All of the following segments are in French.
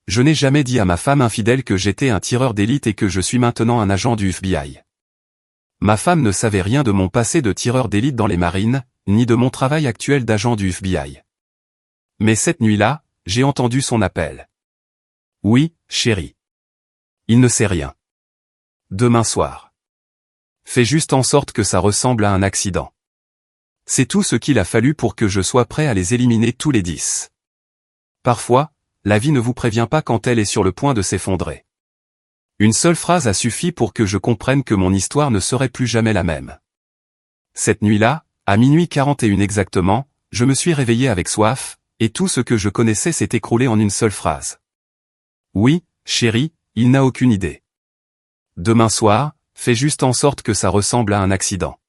je n'ai jamais dit à ma femme infidèle que j'étais un tireur d'élite et que je suis maintenant un agent du FBI. Ma femme ne savait rien de mon passé de tireur d'élite dans les marines, ni de mon travail actuel d'agent du FBI. Mais cette nuit-là, j'ai entendu son appel. Oui, chérie. Il ne sait rien. Demain soir. Fais juste en sorte que ça ressemble à un accident. C'est tout ce qu'il a fallu pour que je sois prêt à les éliminer tous les 10. Parfois, la vie ne vous prévient pas quand elle est sur le point de s'effondrer. Une seule phrase a suffi pour que je comprenne que mon histoire ne serait plus jamais la même. Cette nuit-là, à minuit 41 exactement, je me suis réveillé avec soif, et tout ce que je connaissais s'est écroulé en une seule phrase. Oui, chérie, il n'a aucune idée. Demain soir, fais juste en sorte que ça ressemble à un accident.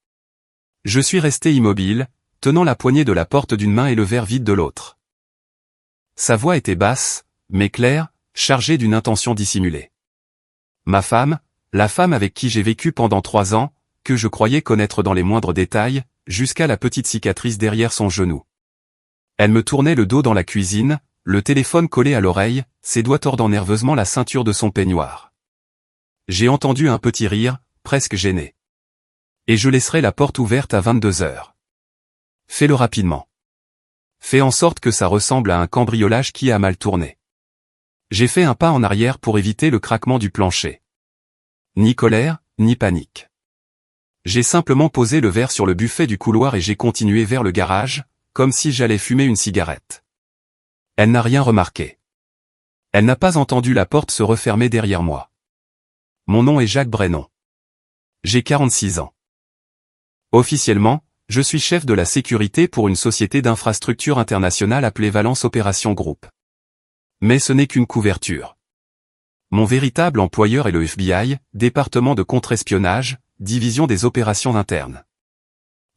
Je suis resté immobile, tenant la poignée de la porte d'une main et le verre vide de l'autre. Sa voix était basse, mais claire, chargée d'une intention dissimulée. Ma femme, la femme avec qui j'ai vécu pendant 3 ans, que je croyais connaître dans les moindres détails, jusqu'à la petite cicatrice derrière son genou. Elle me tournait le dos dans la cuisine, le téléphone collé à l'oreille, ses doigts tordant nerveusement la ceinture de son peignoir. J'ai entendu un petit rire, presque gêné. Et je laisserai la porte ouverte à 22h. Fais-le rapidement. Fais en sorte que ça ressemble à un cambriolage qui a mal tourné. J'ai fait un pas en arrière pour éviter le craquement du plancher. Ni colère, ni panique. J'ai simplement posé le verre sur le buffet du couloir et j'ai continué vers le garage, comme si j'allais fumer une cigarette. Elle n'a rien remarqué. Elle n'a pas entendu la porte se refermer derrière moi. Mon nom est Jacques Brennon. J'ai 46 ans. Officiellement, je suis chef de la sécurité pour une société d'infrastructure internationale appelée Valence Opération Group. Mais ce n'est qu'une couverture. Mon véritable employeur est le FBI, département de contre-espionnage, division des opérations internes.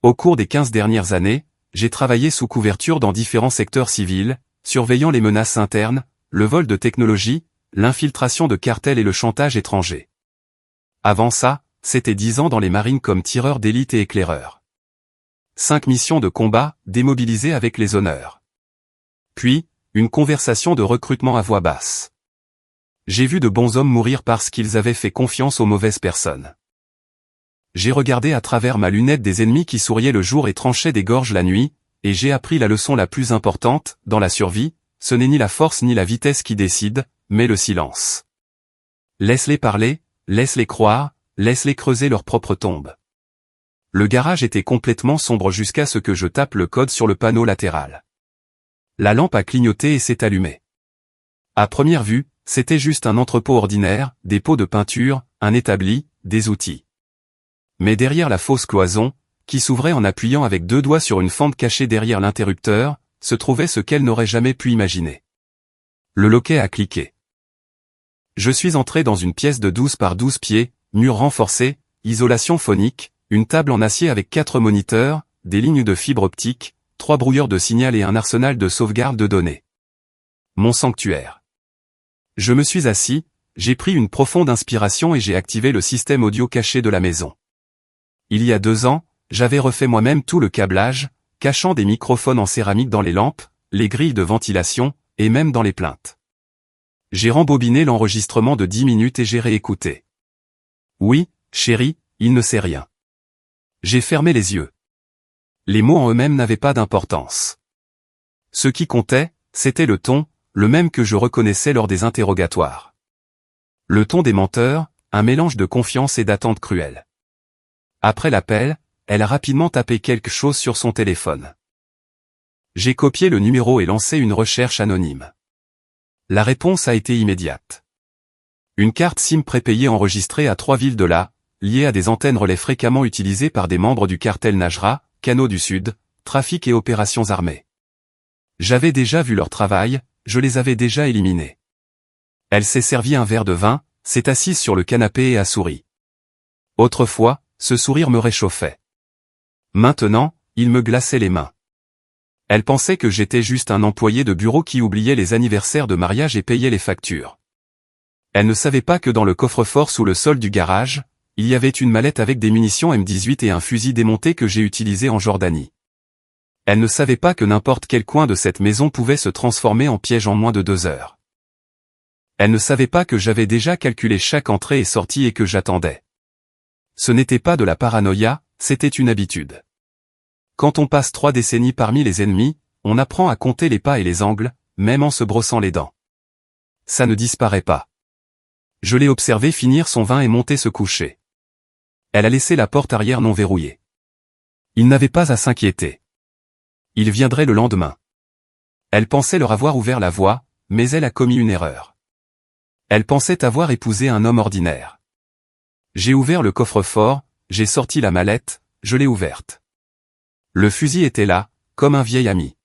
Au cours des 15 dernières années, j'ai travaillé sous couverture dans différents secteurs civils, surveillant les menaces internes, le vol de technologie, l'infiltration de cartels et le chantage étranger. Avant ça, c'était 10 ans dans les marines comme tireur d'élite et éclaireur. 5 missions de combat, démobilisées avec les honneurs. Puis, une conversation de recrutement à voix basse. J'ai vu de bons hommes mourir parce qu'ils avaient fait confiance aux mauvaises personnes. J'ai regardé à travers ma lunette des ennemis qui souriaient le jour et tranchaient des gorges la nuit, et j'ai appris la leçon la plus importante, dans la survie, ce n'est ni la force ni la vitesse qui décident, mais le silence. Laisse-les parler, laisse-les croire, laisse-les creuser leur propre tombe. Le garage était complètement sombre jusqu'à ce que je tape le code sur le panneau latéral. La lampe a clignoté et s'est allumée. À première vue, c'était juste un entrepôt ordinaire, des pots de peinture, un établi, des outils. Mais derrière la fausse cloison, qui s'ouvrait en appuyant avec 2 doigts sur une fente cachée derrière l'interrupteur, se trouvait ce qu'elle n'aurait jamais pu imaginer. Le loquet a cliqué. Je suis entré dans une pièce de 12 par 12 pieds, mur renforcé, isolation phonique, une table en acier avec 4 moniteurs, des lignes de fibre optique, 3 brouilleurs de signal et un arsenal de sauvegarde de données. Mon sanctuaire. Je me suis assis, j'ai pris une profonde inspiration et j'ai activé le système audio caché de la maison. Il y a 2 ans, j'avais refait moi-même tout le câblage, cachant des microphones en céramique dans les lampes, les grilles de ventilation, et même dans les plaintes. J'ai rembobiné l'enregistrement de 10 minutes et j'ai réécouté. Oui, chérie, il ne sait rien. J'ai fermé les yeux. Les mots en eux-mêmes n'avaient pas d'importance. Ce qui comptait, c'était le ton, le même que je reconnaissais lors des interrogatoires. Le ton des menteurs, un mélange de confiance et d'attente cruelle. Après l'appel, elle a rapidement tapé quelque chose sur son téléphone. J'ai copié le numéro et lancé une recherche anonyme. La réponse a été immédiate. Une carte SIM prépayée enregistrée à 3 villes de là, liée à des antennes relais fréquemment utilisées par des membres du cartel Najra, Canaux du Sud, trafic et opérations armées. J'avais déjà vu leur travail, je les avais déjà éliminés. Elle s'est servi un verre de vin, s'est assise sur le canapé et a souri. Autrefois, ce sourire me réchauffait. Maintenant, il me glaçait les mains. Elle pensait que j'étais juste un employé de bureau qui oubliait les anniversaires de mariage et payait les factures. Elle ne savait pas que dans le coffre-fort sous le sol du garage, il y avait une mallette avec des munitions M18 et un fusil démonté que j'ai utilisé en Jordanie. Elle ne savait pas que n'importe quel coin de cette maison pouvait se transformer en piège en moins de 2 heures. Elle ne savait pas que j'avais déjà calculé chaque entrée et sortie et que j'attendais. Ce n'était pas de la paranoïa, c'était une habitude. Quand on passe 3 décennies parmi les ennemis, on apprend à compter les pas et les angles, même en se brossant les dents. Ça ne disparaît pas. Je l'ai observé finir son vin et monter se coucher. Elle a laissé la porte arrière non verrouillée. Il n'avait pas à s'inquiéter. Il viendrait le lendemain. Elle pensait leur avoir ouvert la voie, mais elle a commis une erreur. Elle pensait avoir épousé un homme ordinaire. J'ai ouvert le coffre-fort, j'ai sorti la mallette, je l'ai ouverte. Le fusil était là, comme un vieil ami.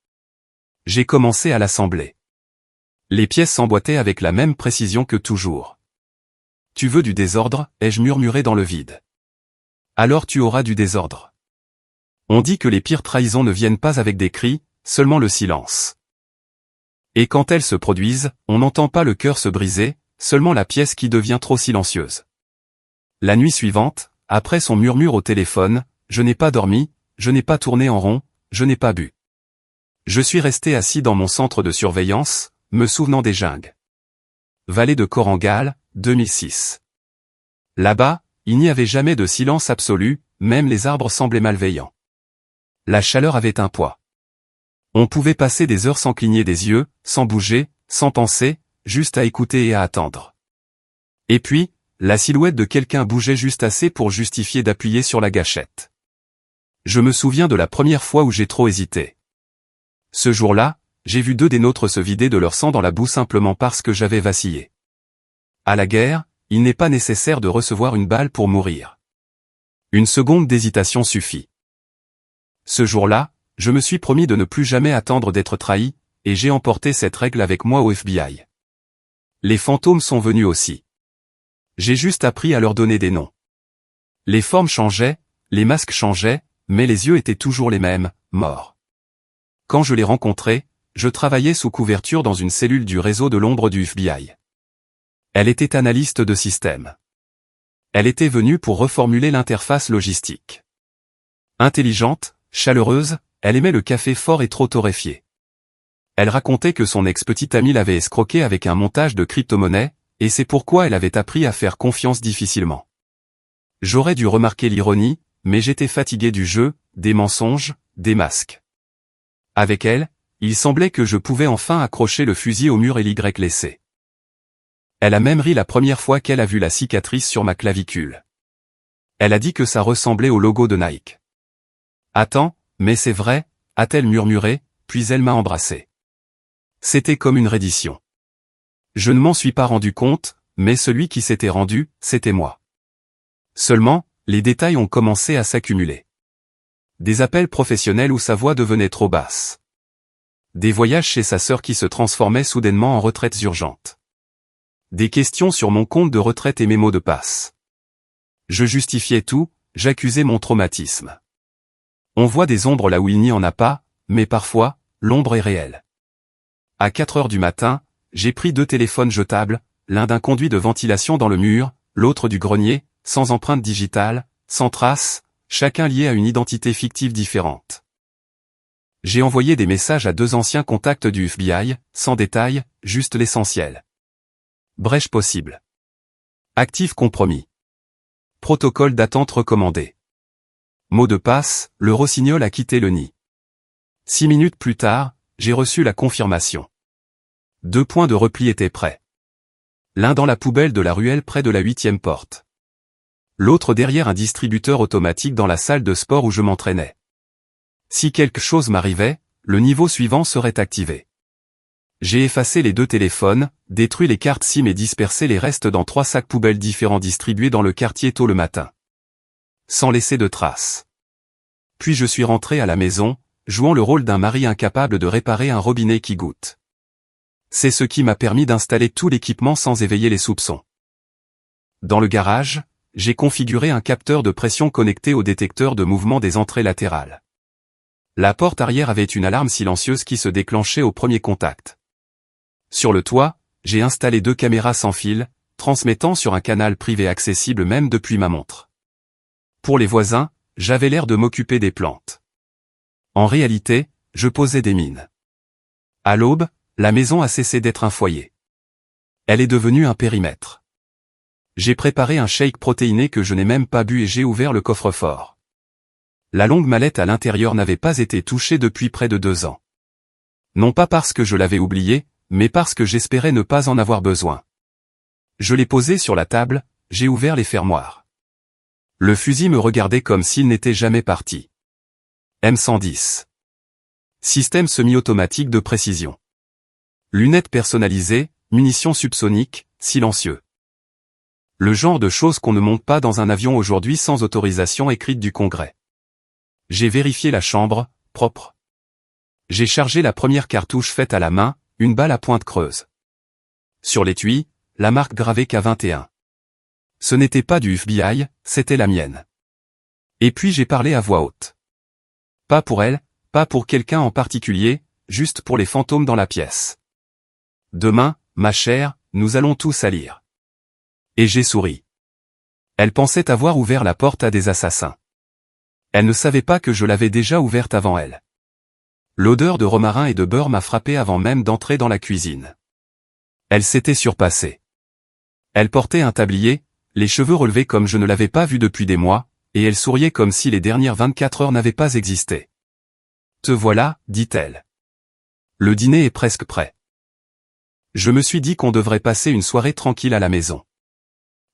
J'ai commencé à l'assembler. Les pièces s'emboîtaient avec la même précision que toujours. Tu veux du désordre, ai-je murmuré dans le vide. Alors tu auras du désordre. On dit que les pires trahisons ne viennent pas avec des cris, seulement le silence. Et quand elles se produisent, on n'entend pas le cœur se briser, seulement la pièce qui devient trop silencieuse. La nuit suivante, après son murmure au téléphone, je n'ai pas dormi, je n'ai pas tourné en rond, je n'ai pas bu. Je suis resté assis dans mon centre de surveillance, me souvenant des jungles. Vallée de Korangal, 2006. Là-bas, il n'y avait jamais de silence absolu, même les arbres semblaient malveillants. La chaleur avait un poids. On pouvait passer des heures sans cligner des yeux, sans bouger, sans penser, juste à écouter et à attendre. Et puis, la silhouette de quelqu'un bougeait juste assez pour justifier d'appuyer sur la gâchette. Je me souviens de la première fois où j'ai trop hésité. Ce jour-là, j'ai vu 2 des nôtres se vider de leur sang dans la boue simplement parce que j'avais vacillé. À la guerre, il n'est pas nécessaire de recevoir une balle pour mourir. Une seconde d'hésitation suffit. Ce jour-là, je me suis promis de ne plus jamais attendre d'être trahi, et j'ai emporté cette règle avec moi au FBI. Les fantômes sont venus aussi. J'ai juste appris à leur donner des noms. Les formes changeaient, les masques changeaient, mais les yeux étaient toujours les mêmes, morts. Quand je les rencontrais, je travaillais sous couverture dans une cellule du réseau de l'ombre du FBI. Elle était analyste de système. Elle était venue pour reformuler l'interface logistique. Intelligente, chaleureuse, elle aimait le café fort et trop torréfié. Elle racontait que son ex-petite amie l'avait escroquée avec un montage de crypto-monnaie, et c'est pourquoi elle avait appris à faire confiance difficilement. J'aurais dû remarquer l'ironie, mais j'étais fatigué du jeu, des mensonges, des masques. Avec elle, il semblait que je pouvais enfin accrocher le fusil au mur et l'Y laissé. Elle a même ri la première fois qu'elle a vu la cicatrice sur ma clavicule. Elle a dit que ça ressemblait au logo de Nike. Attends, mais c'est vrai, a-t-elle murmuré, puis elle m'a embrassé. C'était comme une reddition. Je ne m'en suis pas rendu compte, mais celui qui s'était rendu, c'était moi. Seulement, les détails ont commencé à s'accumuler. Des appels professionnels où sa voix devenait trop basse. Des voyages chez sa sœur qui se transformaient soudainement en retraites urgentes. Des questions sur mon compte de retraite et mes mots de passe. Je justifiais tout, j'accusais mon traumatisme. On voit des ombres là où il n'y en a pas, mais parfois, l'ombre est réelle. À 4 heures du matin, j'ai pris 2 téléphones jetables, l'un d'un conduit de ventilation dans le mur, l'autre du grenier, sans empreinte digitale, sans trace, chacun lié à une identité fictive différente. J'ai envoyé des messages à 2 anciens contacts du FBI, sans détails, juste l'essentiel. Brèche possible. Actif compromis. Protocole d'attente recommandé. Mot de passe, le rossignol a quitté le nid. 6 minutes plus tard, j'ai reçu la confirmation. 2 points de repli étaient prêts. L'un dans la poubelle de la ruelle près de la 8e porte. L'autre derrière un distributeur automatique dans la salle de sport où je m'entraînais. Si quelque chose m'arrivait, le niveau suivant serait activé. J'ai effacé les 2 téléphones, détruit les cartes SIM et dispersé les restes dans 3 sacs poubelles différents distribués dans le quartier tôt le matin. Sans laisser de traces. Puis je suis rentré à la maison, jouant le rôle d'un mari incapable de réparer un robinet qui goutte. C'est ce qui m'a permis d'installer tout l'équipement sans éveiller les soupçons. Dans le garage, j'ai configuré un capteur de pression connecté au détecteur de mouvement des entrées latérales. La porte arrière avait une alarme silencieuse qui se déclenchait au premier contact. Sur le toit, j'ai installé 2 caméras sans fil, transmettant sur un canal privé accessible même depuis ma montre. Pour les voisins, j'avais l'air de m'occuper des plantes. En réalité, je posais des mines. À l'aube, la maison a cessé d'être un foyer. Elle est devenue un périmètre. J'ai préparé un shake protéiné que je n'ai même pas bu et j'ai ouvert le coffre-fort. La longue mallette à l'intérieur n'avait pas été touchée depuis près de 2 ans. Non pas parce que je l'avais oubliée, mais parce que j'espérais ne pas en avoir besoin. Je l'ai posée sur la table, j'ai ouvert les fermoirs. Le fusil me regardait comme s'il n'était jamais parti. M110. Système semi-automatique de précision. Lunettes personnalisées, munitions subsoniques, silencieux. Le genre de choses qu'on ne monte pas dans un avion aujourd'hui sans autorisation écrite du Congrès. J'ai vérifié la chambre, propre. J'ai chargé la première cartouche faite à la main, une balle à pointe creuse. Sur l'étui, la marque gravée K21. Ce n'était pas du FBI, c'était la mienne. Et puis j'ai parlé à voix haute. Pas pour elle, pas pour quelqu'un en particulier, juste pour les fantômes dans la pièce. Demain, ma chère, nous allons tous salir. Et j'ai souri. Elle pensait avoir ouvert la porte à des assassins. Elle ne savait pas que je l'avais déjà ouverte avant elle. L'odeur de romarin et de beurre m'a frappé avant même d'entrer dans la cuisine. Elle s'était surpassée. Elle portait un tablier, les cheveux relevés comme je ne l'avais pas vu depuis des mois, et elle souriait comme si les dernières 24 heures n'avaient pas existé. « Te voilà, dit-elle. Le dîner est presque prêt. » Je me suis dit qu'on devrait passer une soirée tranquille à la maison.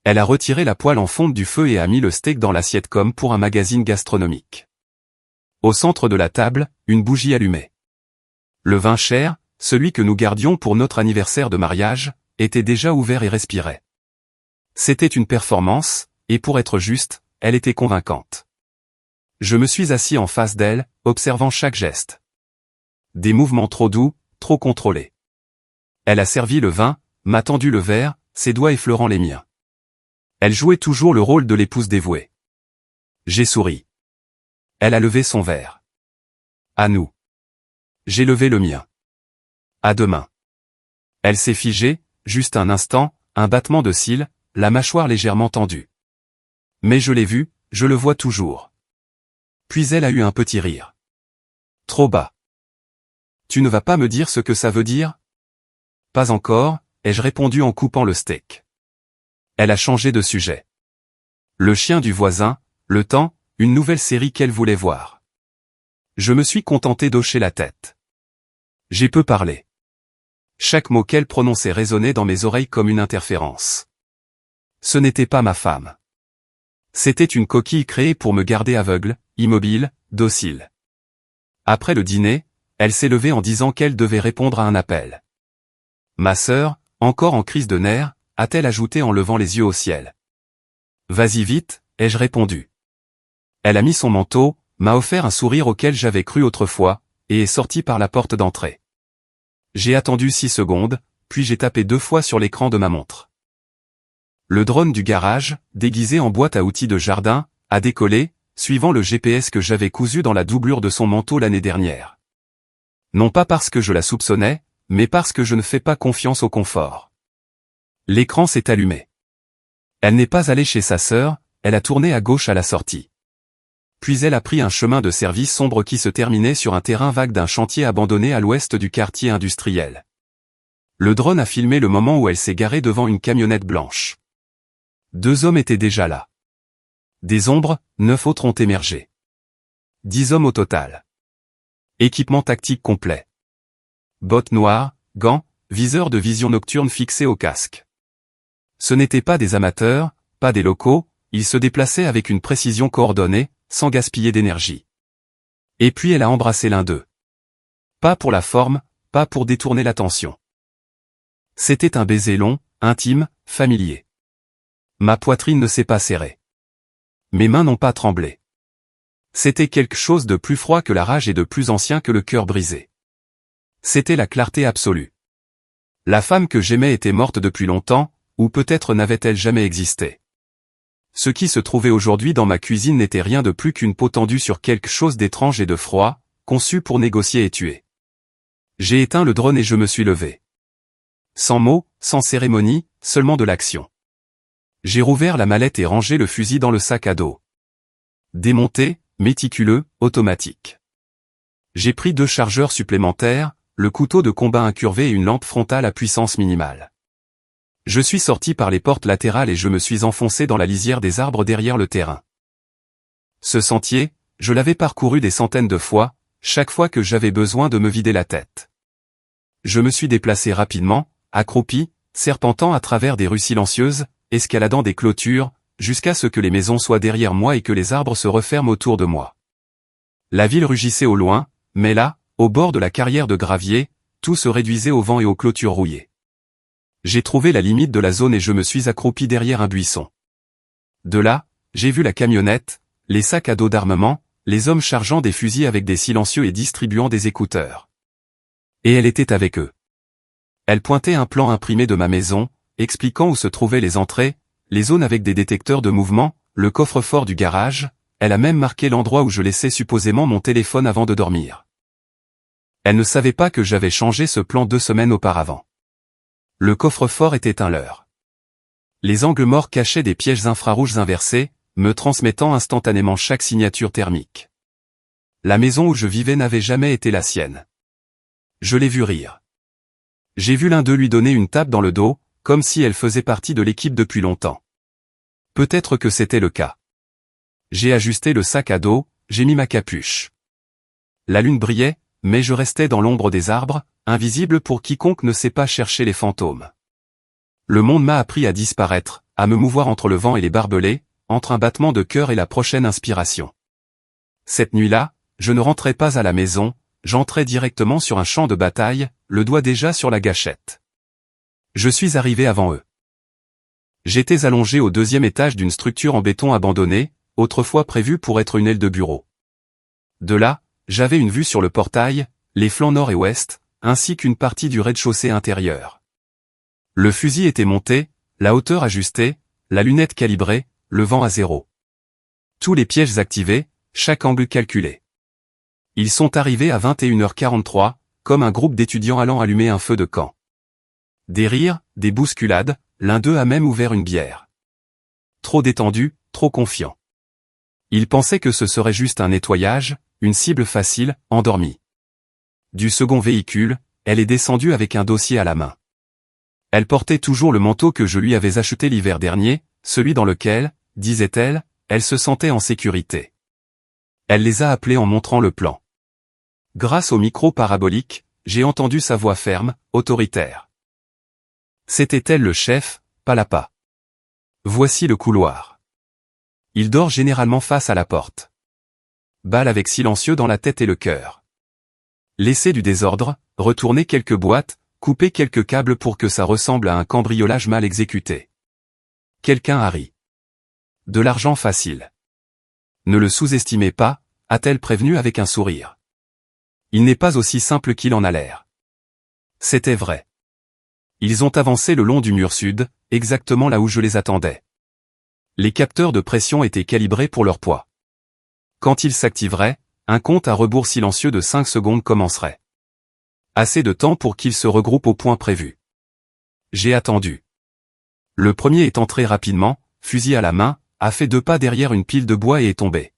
Elle a retiré la poêle en fonte du feu et a mis le steak dans l'assiette comme pour un magazine gastronomique. Au centre de la table, une bougie allumée. Le vin cher, celui que nous gardions pour notre anniversaire de mariage, était déjà ouvert et respirait. C'était une performance, et pour être juste, elle était convaincante. Je me suis assis en face d'elle, observant chaque geste. Des mouvements trop doux, trop contrôlés. Elle a servi le vin, m'a tendu le verre, ses doigts effleurant les miens. Elle jouait toujours le rôle de l'épouse dévouée. J'ai souri. Elle a levé son verre. À nous. J'ai levé le mien. À demain. Elle s'est figée, juste un instant, un battement de cils, la mâchoire légèrement tendue. Mais je l'ai vu, je le vois toujours. Puis elle a eu un petit rire. Trop bas. Tu ne vas pas me dire ce que ça veut dire? Pas encore, ai-je répondu en coupant le steak. Elle a changé de sujet. Le chien du voisin, le temps, une nouvelle série qu'elle voulait voir. Je me suis contenté d'hocher la tête. J'ai peu parlé. Chaque mot qu'elle prononçait résonnait dans mes oreilles comme une interférence. Ce n'était pas ma femme. C'était une coquille créée pour me garder aveugle, immobile, docile. Après le dîner, elle s'est levée en disant qu'elle devait répondre à un appel. Ma sœur, encore en crise de nerfs, a-t-elle ajouté en levant les yeux au ciel. Vas-y vite, ai-je répondu. Elle a mis son manteau, m'a offert un sourire auquel j'avais cru autrefois, et est sortie par la porte d'entrée. J'ai attendu 6 secondes, puis j'ai tapé 2 fois sur l'écran de ma montre. Le drone du garage, déguisé en boîte à outils de jardin, a décollé, suivant le GPS que j'avais cousu dans la doublure de son manteau l'année dernière. Non pas parce que je la soupçonnais, mais parce que je ne fais pas confiance au confort. L'écran s'est allumé. Elle n'est pas allée chez sa sœur, elle a tourné à gauche à la sortie. Puis elle a pris un chemin de service sombre qui se terminait sur un terrain vague d'un chantier abandonné à l'ouest du quartier industriel. Le drone a filmé le moment où elle s'est garée devant une camionnette blanche. 2 hommes étaient déjà là. Des ombres, 9 autres ont émergé. 10 hommes au total. Équipement tactique complet. Bottes noires, gants, viseurs de vision nocturne fixés au casque. Ce n'étaient pas des amateurs, pas des locaux, ils se déplaçaient avec une précision coordonnée, sans gaspiller d'énergie. Et puis elle a embrassé l'un d'eux. Pas pour la forme, pas pour détourner l'attention. C'était un baiser long, intime, familier. Ma poitrine ne s'est pas serrée. Mes mains n'ont pas tremblé. C'était quelque chose de plus froid que la rage et de plus ancien que le cœur brisé. C'était la clarté absolue. La femme que j'aimais était morte depuis longtemps, ou peut-être n'avait-elle jamais existé. Ce qui se trouvait aujourd'hui dans ma cuisine n'était rien de plus qu'une peau tendue sur quelque chose d'étrange et de froid, conçu pour négocier et tuer. J'ai éteint le drone et je me suis levé. Sans mots, sans cérémonie, seulement de l'action. J'ai rouvert la mallette et rangé le fusil dans le sac à dos. Démonté, méticuleux, automatique. J'ai pris 2 chargeurs supplémentaires, le couteau de combat incurvé et une lampe frontale à puissance minimale. Je suis sorti par les portes latérales et je me suis enfoncé dans la lisière des arbres derrière le terrain. Ce sentier, je l'avais parcouru des centaines de fois, chaque fois que j'avais besoin de me vider la tête. Je me suis déplacé rapidement, accroupi, serpentant à travers des rues silencieuses, escaladant des clôtures, jusqu'à ce que les maisons soient derrière moi et que les arbres se referment autour de moi. La ville rugissait au loin, mais là, au bord de la carrière de gravier, tout se réduisait au vent et aux clôtures rouillées. J'ai trouvé la limite de la zone et je me suis accroupi derrière un buisson. De là, j'ai vu la camionnette, les sacs à dos d'armement, les hommes chargeant des fusils avec des silencieux et distribuant des écouteurs. Et elle était avec eux. Elle pointait un plan imprimé de ma maison, expliquant où se trouvaient les entrées, les zones avec des détecteurs de mouvement, le coffre-fort du garage, elle a même marqué l'endroit où je laissais supposément mon téléphone avant de dormir. Elle ne savait pas que j'avais changé ce plan 2 semaines auparavant. Le coffre-fort était un leurre. Les angles morts cachaient des pièges infrarouges inversés, me transmettant instantanément chaque signature thermique. La maison où je vivais n'avait jamais été la sienne. Je l'ai vu rire. J'ai vu l'un d'eux lui donner une tape dans le dos, comme si elle faisait partie de l'équipe depuis longtemps. Peut-être que c'était le cas. J'ai ajusté le sac à dos, j'ai mis ma capuche. La lune brillait, mais je restais dans l'ombre des arbres, invisible pour quiconque ne sait pas chercher les fantômes. Le monde m'a appris à disparaître, à me mouvoir entre le vent et les barbelés, entre un battement de cœur et la prochaine inspiration. Cette nuit-là, je ne rentrais pas à la maison, j'entrais directement sur un champ de bataille, le doigt déjà sur la gâchette. Je suis arrivé avant eux. J'étais allongé au 2e étage d'une structure en béton abandonnée, autrefois prévue pour être une aile de bureau. De là, j'avais une vue sur le portail, les flancs nord et ouest, ainsi qu'une partie du rez-de-chaussée intérieur. Le fusil était monté, la hauteur ajustée, la lunette calibrée, le vent à 0. Tous les pièges activés, chaque angle calculé. Ils sont arrivés à 21h43, comme un groupe d'étudiants allant allumer un feu de camp. Des rires, des bousculades, l'un d'eux a même ouvert une bière. Trop détendu, trop confiant. Il pensait que ce serait juste un nettoyage, une cible facile, endormie. Du second véhicule, elle est descendue avec un dossier à la main. Elle portait toujours le manteau que je lui avais acheté l'hiver dernier, celui dans lequel, disait-elle, elle se sentait en sécurité. Elle les a appelés en montrant le plan. Grâce au micro parabolique, j'ai entendu sa voix ferme, autoritaire. C'était elle le chef, pas l'appât. Voici le couloir. Il dort généralement face à la porte. Balle avec silencieux dans la tête et le cœur. Laissez du désordre, retournez quelques boîtes, coupez quelques câbles pour que ça ressemble à un cambriolage mal exécuté. Quelqu'un a ri. De l'argent facile. Ne le sous-estimez pas, a-t-elle prévenu avec un sourire. Il n'est pas aussi simple qu'il en a l'air. C'était vrai. Ils ont avancé le long du mur sud, exactement là où je les attendais. Les capteurs de pression étaient calibrés pour leur poids. Quand ils s'activeraient, un compte à rebours silencieux de 5 secondes commencerait. Assez de temps pour qu'ils se regroupent au point prévu. J'ai attendu. Le premier est entré rapidement, fusil à la main, a fait 2 pas derrière une pile de bois et est tombé.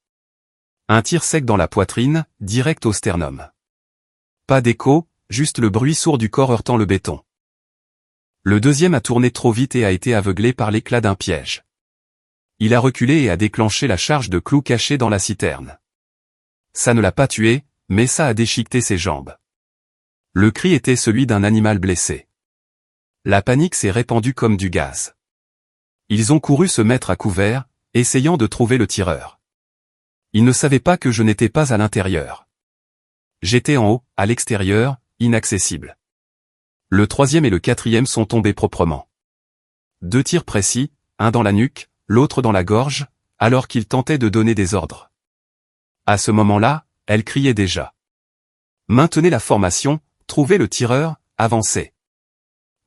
Un tir sec dans la poitrine, direct au sternum. Pas d'écho, juste le bruit sourd du corps heurtant le béton. Le deuxième a tourné trop vite et a été aveuglé par l'éclat d'un piège. Il a reculé et a déclenché la charge de clous cachés dans la citerne. Ça ne l'a pas tué, mais ça a déchiqueté ses jambes. Le cri était celui d'un animal blessé. La panique s'est répandue comme du gaz. Ils ont couru se mettre à couvert, essayant de trouver le tireur. Ils ne savaient pas que je n'étais pas à l'intérieur. J'étais en haut, à l'extérieur, inaccessible. Le troisième et le quatrième sont tombés proprement. 2 tirs précis, un dans la nuque, l'autre dans la gorge, alors qu'ils tentaient de donner des ordres. À ce moment-là, elle criait déjà. Maintenez la formation, trouvez le tireur, avancez.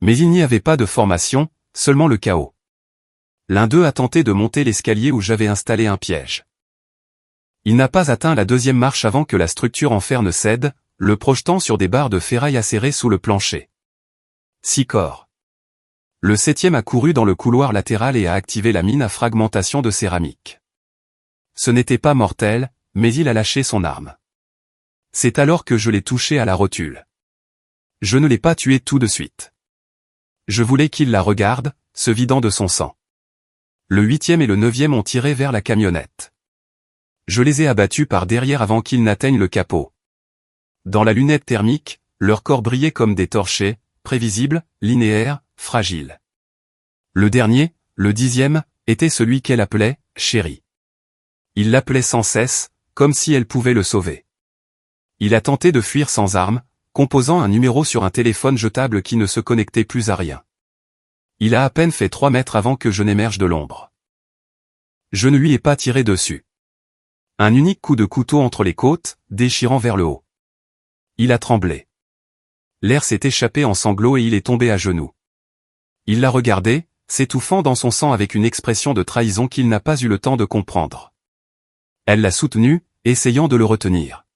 Mais il n'y avait pas de formation, seulement le chaos. L'un d'eux a tenté de monter l'escalier où j'avais installé un piège. Il n'a pas atteint la 2e marche avant que la structure en fer ne cède, le projetant sur des barres de ferraille acérées sous le plancher. 6 corps. Le 7e a couru dans le couloir latéral et a activé la mine à fragmentation de céramique. Ce n'était pas mortel, mais il a lâché son arme. C'est alors que je l'ai touché à la rotule. Je ne l'ai pas tué tout de suite. Je voulais qu'il la regarde, se vidant de son sang. Le 8e et le 9e ont tiré vers la camionnette. Je les ai abattus par derrière avant qu'ils n'atteignent le capot. Dans la lunette thermique, leur corps brillait comme des torchets, prévisibles, linéaires, fragiles. Le dernier, le 10e, était celui qu'elle appelait « chérie ». Il l'appelait sans cesse, comme si elle pouvait le sauver. Il a tenté de fuir sans armes, composant un numéro sur un téléphone jetable qui ne se connectait plus à rien. Il a à peine fait 3 mètres avant que je n'émerge de l'ombre. Je ne lui ai pas tiré dessus. Un unique coup de couteau entre les côtes, déchirant vers le haut. Il a tremblé. L'air s'est échappé en sanglots et il est tombé à genoux. Il l'a regardé, s'étouffant dans son sang avec une expression de trahison qu'il n'a pas eu le temps de comprendre. Elle l'a soutenu, essayant de le retenir.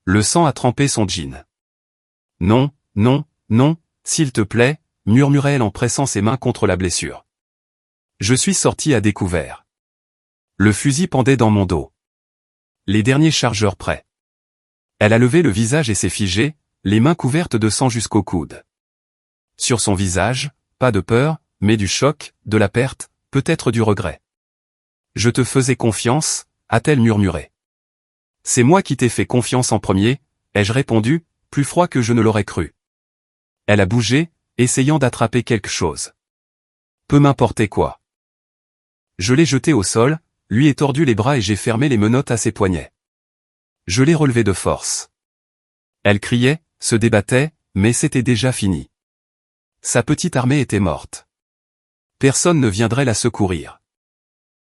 Le sang a trempé son jean. « Non, non, non, s'il te plaît », murmurait-elle en pressant ses mains contre la blessure. Je suis sorti à découvert. Le fusil pendait dans mon dos. Les derniers chargeurs prêts. Elle a levé le visage et s'est figée, les mains couvertes de sang jusqu'au coude. Sur son visage, pas de peur, mais du choc, de la perte, peut-être du regret. « Je te faisais confiance », a-t-elle murmuré. « C'est moi qui t'ai fait confiance en premier », ai-je répondu, plus froid que je ne l'aurais cru. Elle a bougé, essayant d'attraper quelque chose. Peu m'importait quoi. Je l'ai jeté au sol, lui ai tordu les bras et j'ai fermé les menottes à ses poignets. Je l'ai relevé de force. Elle criait, se débattait, mais c'était déjà fini. Sa petite armée était morte. Personne ne viendrait la secourir.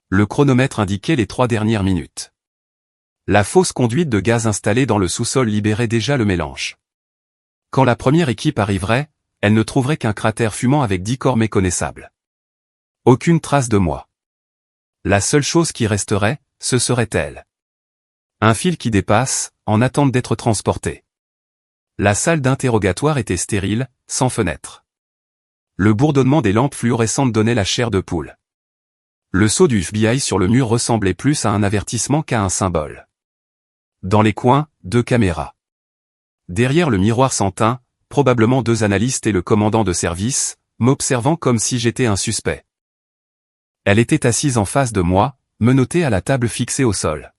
Le chronomètre indiquait les 3 dernières minutes. La fausse conduite de gaz installée dans le sous-sol libérait déjà le mélange. Quand la première équipe arriverait, elle ne trouverait qu'un cratère fumant avec 10 corps méconnaissables. Aucune trace de moi. La seule chose qui resterait, ce serait elle. Un fil qui dépasse, en attente d'être transporté. La salle d'interrogatoire était stérile, sans fenêtre. Le bourdonnement des lampes fluorescentes donnait la chair de poule. Le sceau du FBI sur le mur ressemblait plus à un avertissement qu'à un symbole. Dans les coins, 2 caméras. Derrière le miroir sans teint, probablement 2 analystes et le commandant de service, m'observant comme si j'étais un suspect. Elle était assise en face de moi, menottée à la table fixée au sol.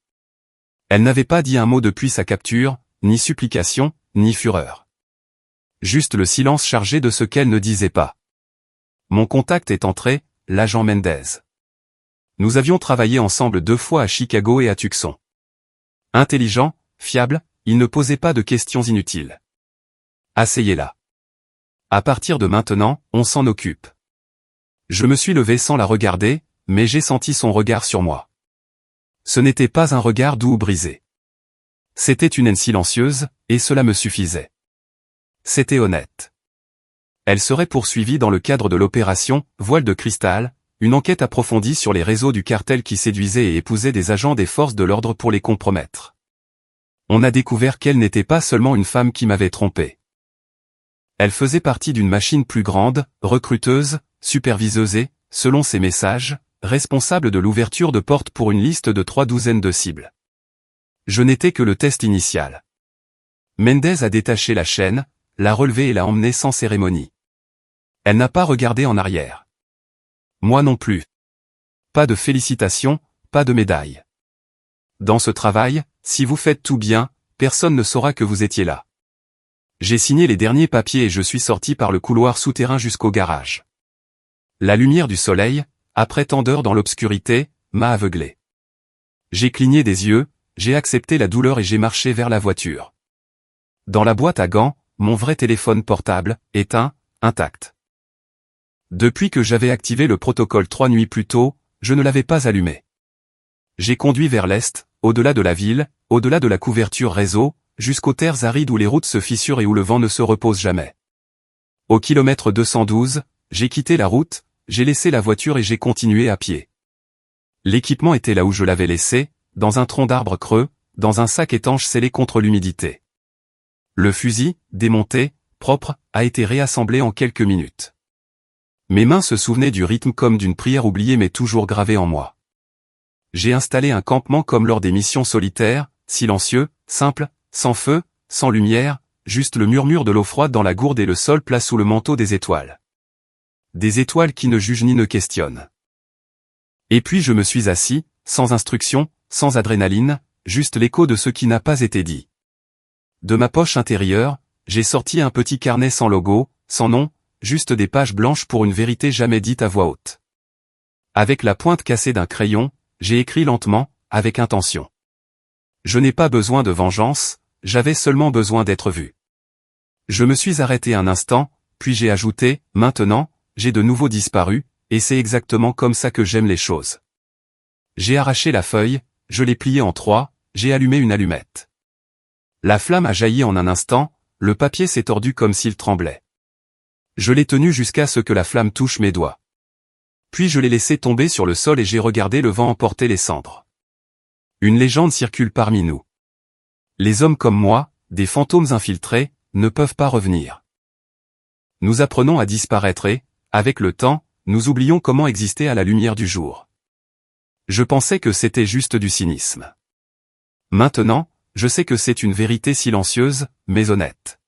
Elle n'avait pas dit un mot depuis sa capture, ni supplication, ni fureur. Juste le silence chargé de ce qu'elle ne disait pas. Mon contact est entré, l'agent Mendez. Nous avions travaillé ensemble 2 fois à Chicago et à Tucson. Intelligent, fiable, il ne posait pas de questions inutiles. Asseyez-la. À partir de maintenant, on s'en occupe. Je me suis levé sans la regarder, mais j'ai senti son regard sur moi. Ce n'était pas un regard doux ou brisé. C'était une haine silencieuse, et cela me suffisait. C'était honnête. Elle serait poursuivie dans le cadre de l'opération « Voile de cristal », une enquête approfondie sur les réseaux du cartel qui séduisaient et épousaient des agents des forces de l'ordre pour les compromettre. On a découvert qu'elle n'était pas seulement une femme qui m'avait trompé. Elle faisait partie d'une machine plus grande, recruteuse, superviseuse et, selon ses messages, responsable de l'ouverture de portes pour une liste de 3 douzaines de cibles. Je n'étais que le test initial. Mendez a détaché la chaîne, l'a relevée et l'a emmenée sans cérémonie. Elle n'a pas regardé en arrière. Moi non plus. Pas de félicitations, pas de médaille. Dans ce travail, si vous faites tout bien, personne ne saura que vous étiez là. J'ai signé les derniers papiers et je suis sorti par le couloir souterrain jusqu'au garage. La lumière du soleil, après tant d'heures dans l'obscurité, m'a aveuglé. J'ai cligné des yeux, j'ai accepté la douleur et j'ai marché vers la voiture. Dans la boîte à gants, mon vrai téléphone portable, éteint, intact. Depuis que j'avais activé le protocole 3 nuits plus tôt, je ne l'avais pas allumé. J'ai conduit vers l'est, au-delà de la ville, au-delà de la couverture réseau, jusqu'aux terres arides où les routes se fissurent et où le vent ne se repose jamais. Au kilomètre 212, j'ai quitté la route, j'ai laissé la voiture et j'ai continué à pied. L'équipement était là où je l'avais laissé, dans un tronc d'arbre creux, dans un sac étanche scellé contre l'humidité. Le fusil, démonté, propre, a été réassemblé en quelques minutes. Mes mains se souvenaient du rythme comme d'une prière oubliée mais toujours gravée en moi. J'ai installé un campement comme lors des missions solitaires, silencieux, simple, sans feu, sans lumière, juste le murmure de l'eau froide dans la gourde et le sol plat sous le manteau des étoiles. des étoiles qui ne jugent ni ne questionnent. Et puis je me suis assis, sans instruction, sans adrénaline, juste l'écho de ce qui n'a pas été dit. De ma poche intérieure, j'ai sorti un petit carnet sans logo, sans nom, juste des pages blanches pour une vérité jamais dite à voix haute. Avec la pointe cassée d'un crayon, j'ai écrit lentement, avec intention. Je n'ai pas besoin de vengeance, j'avais seulement besoin d'être vu. Je me suis arrêté un instant, puis j'ai ajouté, maintenant, j'ai de nouveau disparu, et c'est exactement comme ça que j'aime les choses. J'ai arraché la feuille, je l'ai pliée en 3, j'ai allumé une allumette. La flamme a jailli en un instant, le papier s'est tordu comme s'il tremblait. Je l'ai tenu jusqu'à ce que la flamme touche mes doigts. Puis je l'ai laissé tomber sur le sol et j'ai regardé le vent emporter les cendres. Une légende circule parmi nous. Les hommes comme moi, des fantômes infiltrés, ne peuvent pas revenir. Nous apprenons à disparaître et, avec le temps, nous oublions comment exister à la lumière du jour. Je pensais que c'était juste du cynisme. Maintenant, je sais que c'est une vérité silencieuse, mais honnête.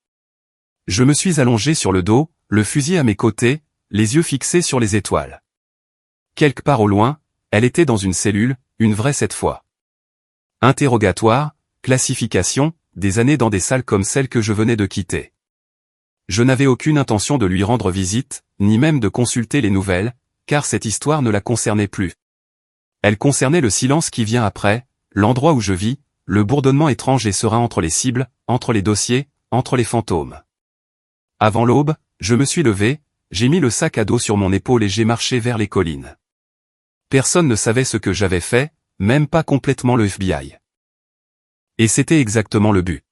Je me suis allongé sur le dos, le fusil à mes côtés, les yeux fixés sur les étoiles. Quelque part au loin, elle était dans une cellule, une vraie cette fois. Interrogatoire, classification, des années dans des salles comme celle que je venais de quitter. Je n'avais aucune intention de lui rendre visite, ni même de consulter les nouvelles, car cette histoire ne la concernait plus. Elle concernait le silence qui vient après, l'endroit où je vis, le bourdonnement étrange et serein entre les cibles, entre les dossiers, entre les fantômes. Avant l'aube, je me suis levé, j'ai mis le sac à dos sur mon épaule et j'ai marché vers les collines. Personne ne savait ce que j'avais fait, même pas complètement le FBI. Et c'était exactement le but.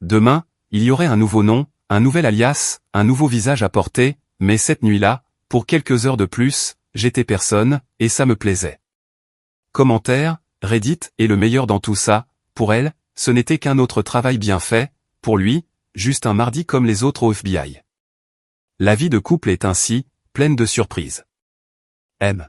Demain, il y aurait un nouveau nom, un nouvel alias, un nouveau visage à porter, mais cette nuit-là, pour quelques heures de plus, j'étais personne, et ça me plaisait. Commentaire, Reddit, et le meilleur dans tout ça, pour elle, ce n'était qu'un autre travail bien fait, pour lui, juste un mardi comme les autres au FBI. La vie de couple est ainsi, pleine de surprises. M.